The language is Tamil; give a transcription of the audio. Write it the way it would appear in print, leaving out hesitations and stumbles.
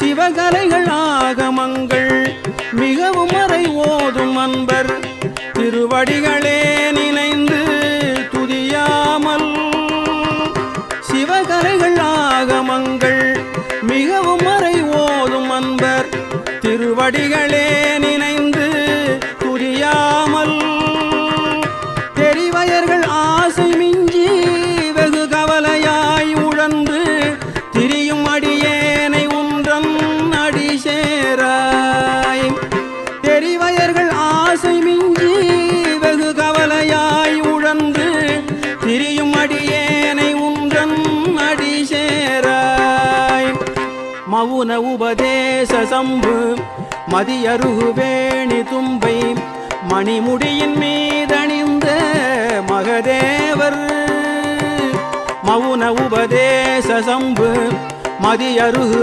சிவகலைகள் ஆகமங்கள் மிகவும் மறை ஓதும் அன்பர் திருவடிகளே நினைந்து துதியாமல். சிவகலைகள் ஆகமங்கள் மிகவும் மறை ஓதும் அன்பர் திருவடிகளே நினைந்து துதியாமல். தெரிவயர்கள் ஆசை மிஞ்சி வெகு கவலையாய் உழன்று திரியும் அடியேனை உன்றன் அடி சேராய். தெரிவயர்கள் ஆசை மிஞ்சி வெகு கவலையாய் உழன்று திரியும் அடியேனை உன்றன் அடி சேராய். மவுன உபதேச சம்பு மதியருகு வேணி தும்பை மணிமுடியின் மீதணிந்த மகதேவர். மவுன உபதேச சம்பு மதியருகு